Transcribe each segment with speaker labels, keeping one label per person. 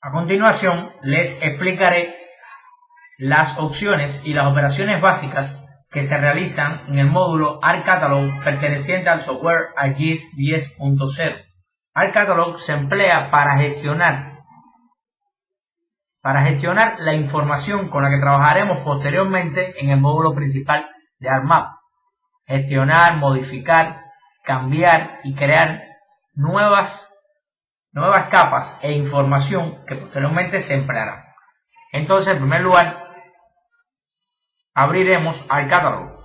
Speaker 1: A continuación les explicaré las opciones y las operaciones básicas que se realizan en el módulo ArcCatalog perteneciente al software ArcGIS 10.0. ArcCatalog se emplea para gestionar la información con la que trabajaremos posteriormente en el módulo principal de ArcMap. Gestionar, modificar, cambiar y crear nuevas capas e información que posteriormente se emplearán. Entonces, en primer lugar, abriremos ArcCatalog.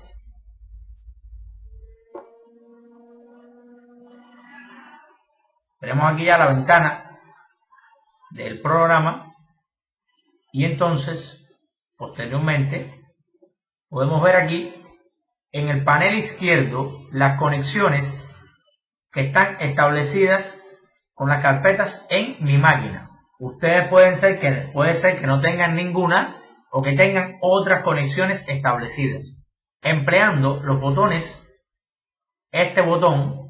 Speaker 1: Tenemos aquí ya la ventana del programa y entonces, posteriormente, podemos ver aquí en el panel izquierdo las conexiones que están establecidas con las carpetas en mi máquina. Ustedes puede ser que no tengan ninguna o que tengan otras conexiones establecidas. Empleando los botones, este botón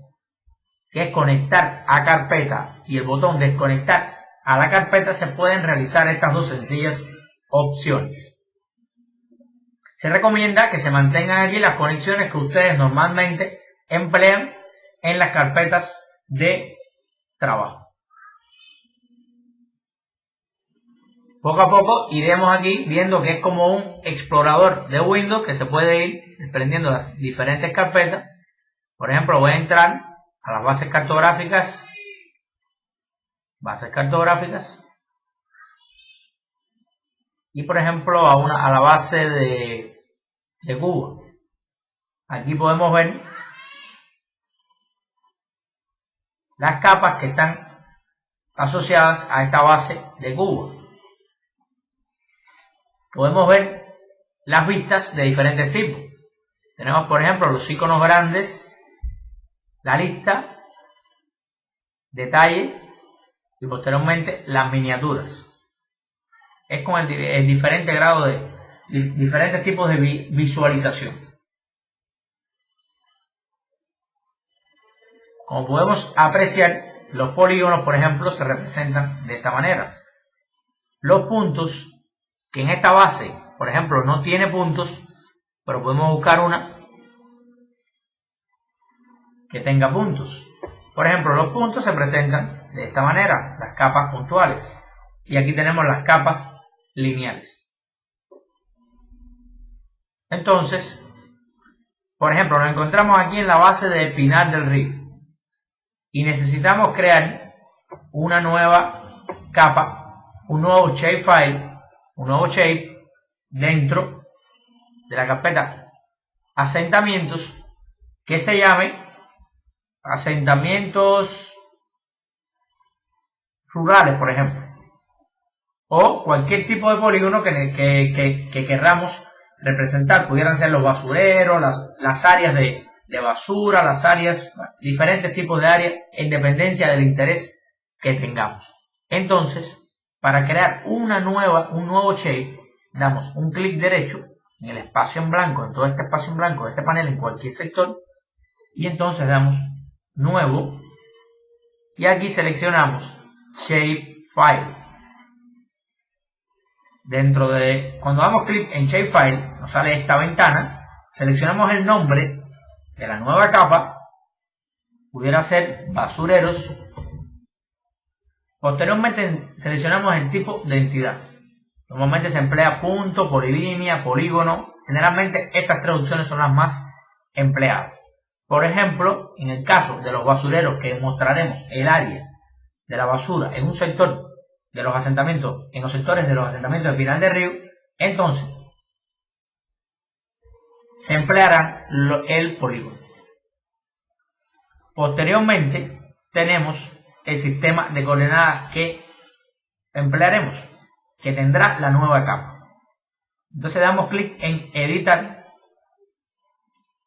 Speaker 1: que es conectar a carpeta y el botón desconectar a la carpeta, se pueden realizar estas dos sencillas opciones. Se recomienda que se mantengan aquí las conexiones que ustedes normalmente emplean en las carpetas de trabajo. Poco a poco iremos aquí viendo que es como un explorador de Windows que se puede ir desprendiendo las diferentes carpetas. Por ejemplo, voy a entrar a las bases cartográficas, y por ejemplo a la base de Cuba. Aquí podemos ver las capas que están asociadas a esta base de Cuba. Podemos ver las vistas de diferentes tipos. Tenemos por ejemplo los iconos grandes, la lista, detalle y posteriormente las miniaturas. Es con el diferente grado de diferentes tipos de visualización. Como podemos apreciar, los polígonos, por ejemplo, se representan de esta manera. Los puntos, que en esta base, por ejemplo, no tiene puntos, pero podemos buscar una que tenga puntos. Por ejemplo, los puntos se presentan de esta manera, las capas puntuales. Y aquí tenemos las capas lineales. Entonces, por ejemplo, nos encontramos aquí en la base de Pinar del Río y necesitamos crear una nueva capa, un nuevo shapefile, un nuevo shape dentro de la carpeta asentamientos que se llame asentamientos rurales, por ejemplo, o cualquier tipo de polígono que querramos representar. Pudieran ser los basureros, las áreas de basura, las áreas, diferentes tipos de áreas en dependencia del interés que tengamos. Entonces, para crear un nuevo shape, damos un clic derecho en el espacio en blanco, en todo este espacio en blanco de este panel, en cualquier sector, y entonces damos nuevo y aquí seleccionamos Shapefile. Cuando damos clic en Shapefile, nos sale esta ventana, seleccionamos el nombre de la nueva capa, pudiera ser basureros. Posteriormente seleccionamos el tipo de entidad. Normalmente se emplea punto, polilínea, polígono. Generalmente estas tres opciones son las más empleadas. Por ejemplo, en el caso de los basureros, que mostraremos el área de la basura en un sector de los asentamientos, en los sectores de los asentamientos de Pinar del Río, entonces se empleará el polígono. Posteriormente tenemos el sistema de coordenadas que emplearemos, que tendrá la nueva capa. Entonces damos clic en editar.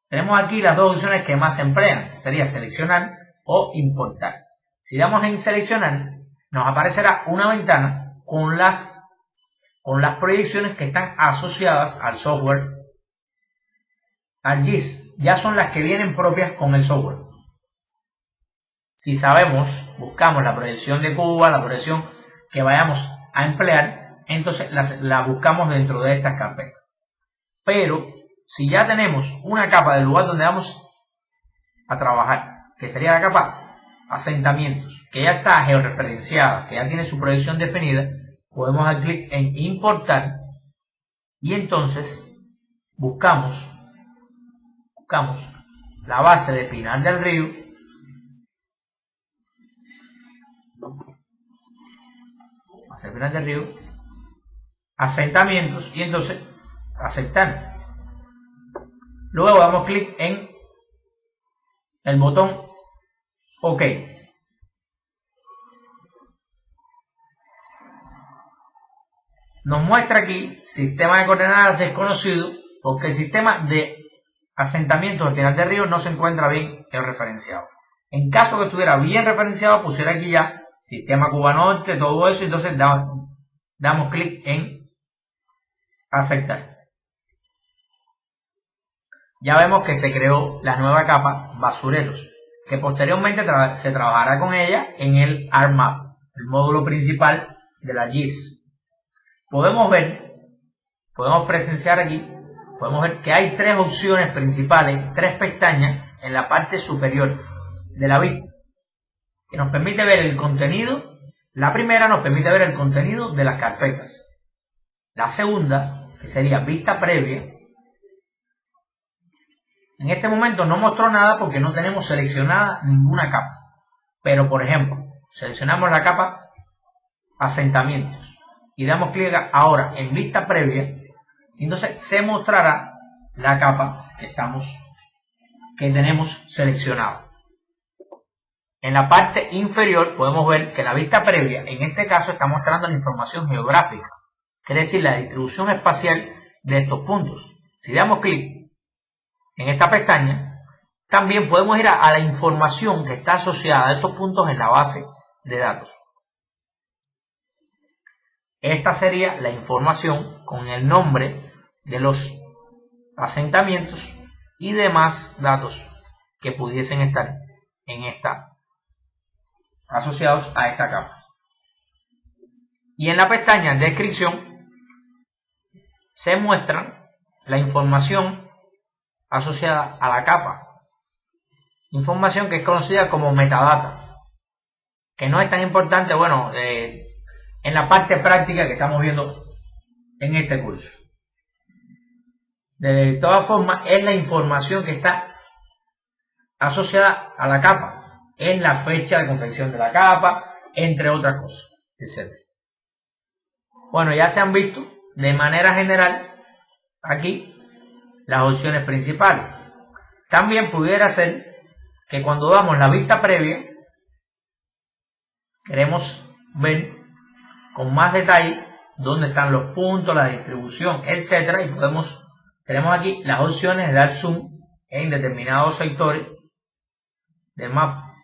Speaker 1: Tenemos aquí las dos opciones que más se emplean, sería seleccionar o importar. Si damos en seleccionar, nos aparecerá una ventana con las proyecciones que están asociadas al software ArcGIS. Ya son las que vienen propias con el software. Si sabemos, buscamos la proyección de Cuba, la proyección que vayamos a emplear, entonces la buscamos dentro de estas carpetas. Pero si ya tenemos una capa del lugar donde vamos a trabajar, que sería la capa asentamientos, que ya está georreferenciada, que ya tiene su proyección definida, podemos dar clic en importar y entonces buscamos la base de Pinar del Río, asentamientos y entonces aceptar. Luego damos clic en el botón OK. Nos muestra aquí sistema de coordenadas desconocido porque el sistema de asentamientos de Pinar del Río no se encuentra bien referenciado. En caso que estuviera bien referenciado, pusiera aquí ya sistema Cuba Norte, todo eso, entonces damos clic en aceptar. Ya vemos que se creó la nueva capa basureros, que posteriormente se trabajará con ella en el ArcMap, el módulo principal de la GIS. Podemos presenciar aquí, podemos ver que hay tres opciones principales, tres pestañas en la parte superior de la vista, que nos permite ver el contenido. La primera nos permite ver el contenido de las carpetas. La segunda, que sería vista previa, en este momento no mostró nada porque no tenemos seleccionada ninguna capa. Pero, por ejemplo, seleccionamos la capa asentamientos y damos clic ahora en vista previa, y entonces se mostrará la capa que tenemos seleccionada. En la parte inferior podemos ver que la vista previa, en este caso, está mostrando la información geográfica, quiere decir la distribución espacial de estos puntos. Si damos clic en esta pestaña, también podemos ir a la información que está asociada a estos puntos en la base de datos. Esta sería la información con el nombre de los asentamientos y demás datos que pudiesen estar asociados a esta capa. Y en la pestaña descripción se muestra la información asociada a la capa, información que es conocida como metadata, que no es tan importante, bueno, en la parte práctica que estamos viendo en este curso. De todas formas, es la información que está asociada a la capa, es la fecha de confección de la capa, entre otras cosas, etc. Bueno, ya se han visto de manera general aquí las opciones principales. También pudiera ser que cuando damos la vista previa queremos ver con más detalle dónde están los puntos, la distribución, etcétera, y tenemos aquí las opciones de dar zoom en determinados sectores del mapa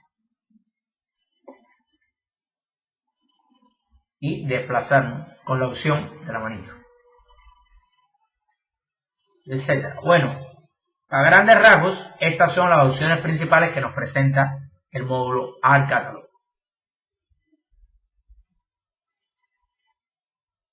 Speaker 1: y desplazarnos con la opción de la manito, etcétera. Bueno, a grandes rasgos, estas son las opciones principales que nos presenta el módulo ArcCatalog.